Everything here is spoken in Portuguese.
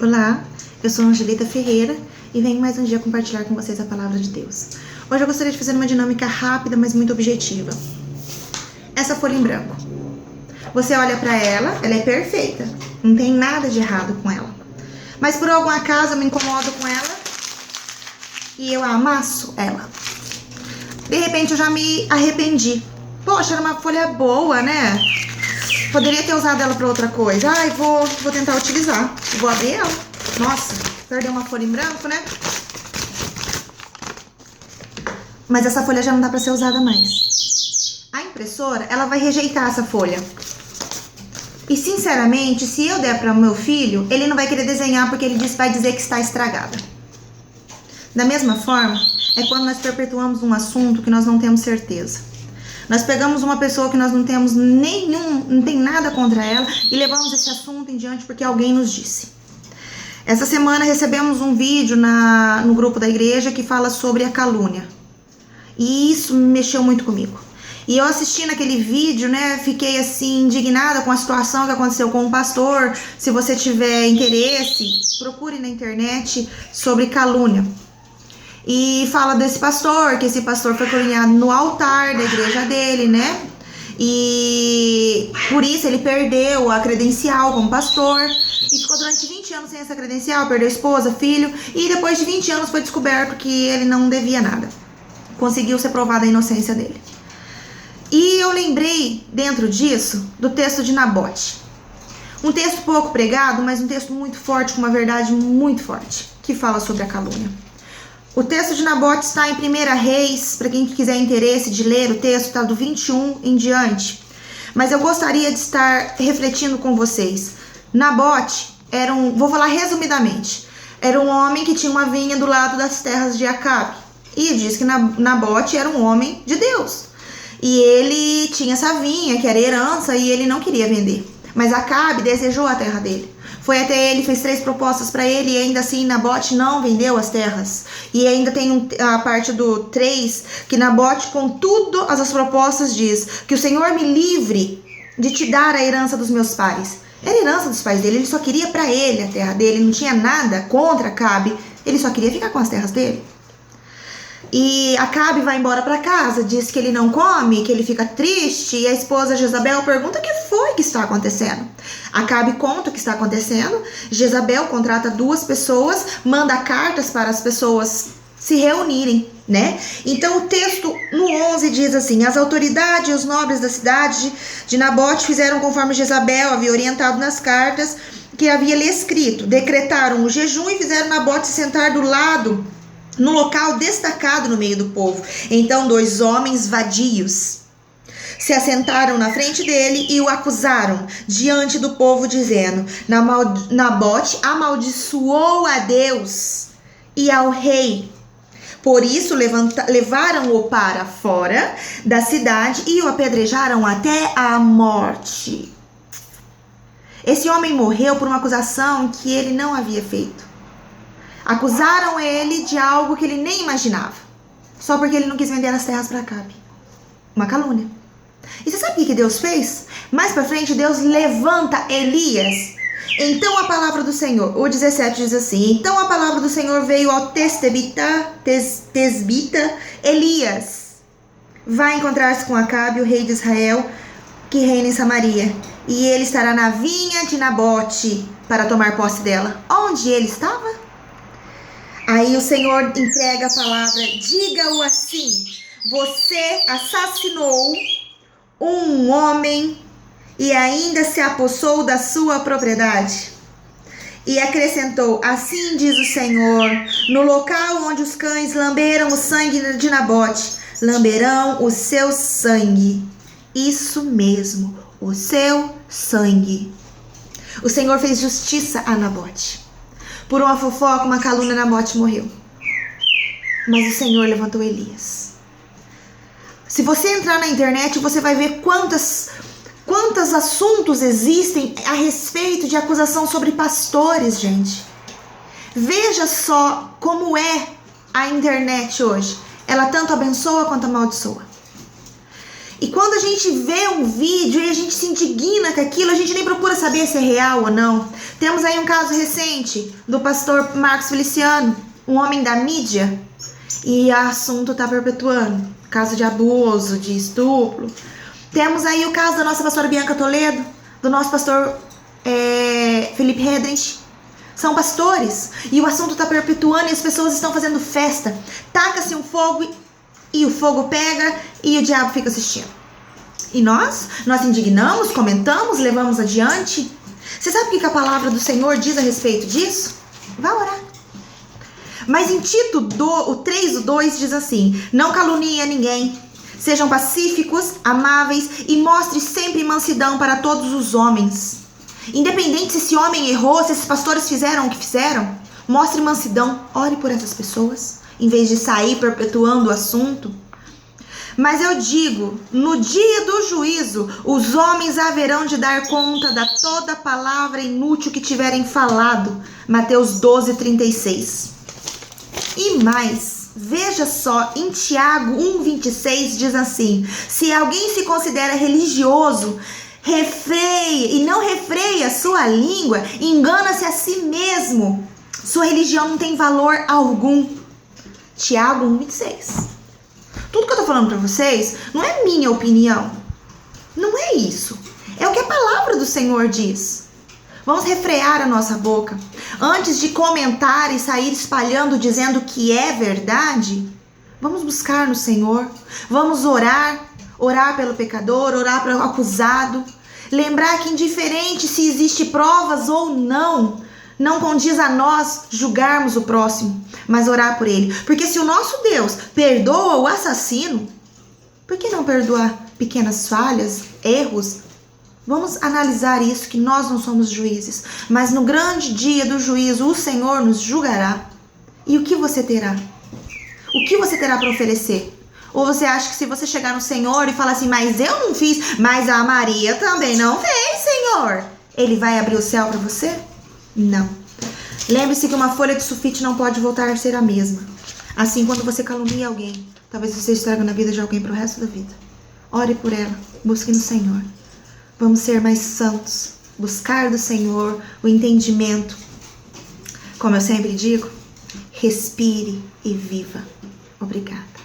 Olá, eu sou Angelita Ferreira e venho mais um dia compartilhar com vocês a palavra de Deus. Hoje eu gostaria de fazer uma dinâmica rápida, mas muito objetiva. Essa folha em branco. Você olha para ela é perfeita, não tem nada de errado com ela. Mas por algum acaso eu me incomodo com ela e eu amasso ela. De repente eu já me arrependi. Poxa, era uma folha boa, né? Poderia ter usado ela para outra coisa. Ai, vou tentar utilizar. Vou abrir ela. Nossa, perdeu uma folha em branco, né? Mas essa folha já não dá para ser usada mais. A impressora, ela vai rejeitar essa folha. E sinceramente, se eu der para o meu filho, ele não vai querer desenhar porque ele vai dizer que está estragada. Da mesma forma, é quando nós perpetuamos um assunto que nós não temos certeza. Nós pegamos uma pessoa que nós não temos não tem nada contra ela e levamos esse assunto em diante porque alguém nos disse. Essa semana recebemos um vídeo no grupo da igreja que fala sobre a calúnia. E isso mexeu muito comigo. E eu assistindo aquele vídeo, né, fiquei assim indignada com a situação que aconteceu com o pastor. Se você tiver interesse, procure na internet sobre calúnia. E fala desse pastor, que esse pastor foi caluniado no altar da igreja dele, né? E por isso ele perdeu a credencial como pastor e ficou durante 20 anos sem essa credencial, perdeu esposa, filho, e depois de 20 anos foi descoberto que ele não devia nada. Conseguiu ser provada a inocência dele. E eu lembrei, dentro disso, do texto de Nabote. Um texto pouco pregado, mas um texto muito forte, com uma verdade muito forte, que fala sobre a calúnia. O texto de Nabote está em 1 Reis, para quem quiser interesse de ler o texto, está do 21 em diante. Mas eu gostaria de estar refletindo com vocês. Nabote era vou falar resumidamente, era um homem que tinha uma vinha do lado das terras de Acabe. E diz que Nabote era um homem de Deus. E ele tinha essa vinha, que era herança, e ele não queria vender. Mas Acabe desejou a terra dele. Foi até ele, fez 3 propostas para ele e ainda assim Nabote não vendeu as terras. E ainda tem a parte do 3, que Nabote, com todas as propostas, diz que o Senhor me livre de te dar a herança dos meus pais. Era a herança dos pais dele, ele só queria para ele a terra dele, não tinha nada contra Acabe, ele só queria ficar com as terras dele. E Acabe vai embora para casa, diz que ele não come, que ele fica triste, e a esposa Jezabel pergunta o que foi que está acontecendo. Acabe conta o que está acontecendo, Jezabel contrata 2 pessoas, manda cartas para as pessoas se reunirem, né? Então o texto no 11 diz assim: as autoridades e os nobres da cidade de Nabote fizeram conforme Jezabel havia orientado nas cartas que havia lhe escrito, decretaram o jejum e fizeram Nabote se sentar do lado no local destacado no meio do povo. Então 2 homens vadios se assentaram na frente dele e o acusaram diante do povo, dizendo: Nabote amaldiçoou a Deus e ao rei. Por isso levaram-o para fora da cidade e o apedrejaram até a morte. Esse homem morreu por uma acusação que ele não havia feito. Acusaram ele de algo que ele nem imaginava, só porque ele não quis vender as terras para Acabe. Uma calúnia. E você sabe o que Deus fez? Mais para frente, Deus levanta Elias. Então a palavra do Senhor, o 17 diz assim: então a palavra do Senhor veio ao tesbita Elias. Vai encontrar-se com Acabe, o rei de Israel, que reina em Samaria. E ele estará na vinha de Nabote para tomar posse dela. Onde ele estava? Aí o Senhor entrega a palavra: diga-o assim, você assassinou um homem e ainda se apossou da sua propriedade. E acrescentou: assim diz o Senhor, no local onde os cães lamberam o sangue de Nabote, lamberão o seu sangue. Isso mesmo, o seu sangue. O Senhor fez justiça a Nabote. Por uma fofoca, uma calúnia, Nabote morreu. Mas o Senhor levantou Elias. Se você entrar na internet, você vai ver quantos assuntos existem a respeito de acusação sobre pastores, gente. Veja só como é a internet hoje. Ela tanto abençoa quanto amaldiçoa. E quando a gente vê um vídeo e a gente se indigna com aquilo, a gente nem procura saber se é real ou não. Temos aí um caso recente do pastor Marcos Feliciano, um homem da mídia, e o assunto está perpetuando. Caso de abuso, de estupro. Temos aí o caso da nossa pastora Bianca Toledo, do nosso pastor Felipe Redrich. São pastores e o assunto está perpetuando e as pessoas estão fazendo festa. Taca-se um fogo e o fogo pega e o diabo fica assistindo. E nós indignamos, comentamos, levamos adiante. Você sabe o que a palavra do Senhor diz a respeito disso? Vá orar. Mas em Tito, o 3:2 diz assim: não calunie a ninguém, sejam pacíficos, amáveis e mostre sempre mansidão para todos os homens. Independente se esse homem errou, se esses pastores fizeram o que fizeram, mostre mansidão, ore por essas pessoas, em vez de sair perpetuando o assunto. Mas eu digo, no dia do juízo, os homens haverão de dar conta da toda palavra inútil que tiverem falado. Mateus 12:36. E mais, veja só, em Tiago 1:26 diz assim: se alguém se considera religioso, refreie e não refreia a sua língua, engana-se a si mesmo. Sua religião não tem valor algum. Tiago 1:26. Tudo que eu tô falando pra vocês não é minha opinião. Não é isso. É o que a palavra do Senhor diz. Vamos refrear a nossa boca. Antes de comentar e sair espalhando dizendo que é verdade, vamos buscar no Senhor. Vamos orar. Orar pelo pecador, orar pelo acusado. Lembrar que indiferente se existe provas ou não, não condiz a nós julgarmos o próximo, mas orar por ele. Porque se o nosso Deus perdoa o assassino, por que não perdoar pequenas falhas, erros? Vamos analisar isso, que nós não somos juízes, mas no grande dia do juízo o Senhor nos julgará. E o que você terá? O que você terá para oferecer? Ou você acha que se você chegar no Senhor e falar assim, mas eu não fiz, mas a Maria também não fez, Senhor, Ele vai abrir o céu para você? Não. Lembre-se que uma folha de sulfite não pode voltar a ser a mesma. Assim, quando você calunia alguém, talvez você estrague na vida de alguém para o resto da vida. Ore por ela, busque no Senhor. Vamos ser mais santos, buscar do Senhor o entendimento. Como eu sempre digo, respire e viva. Obrigada.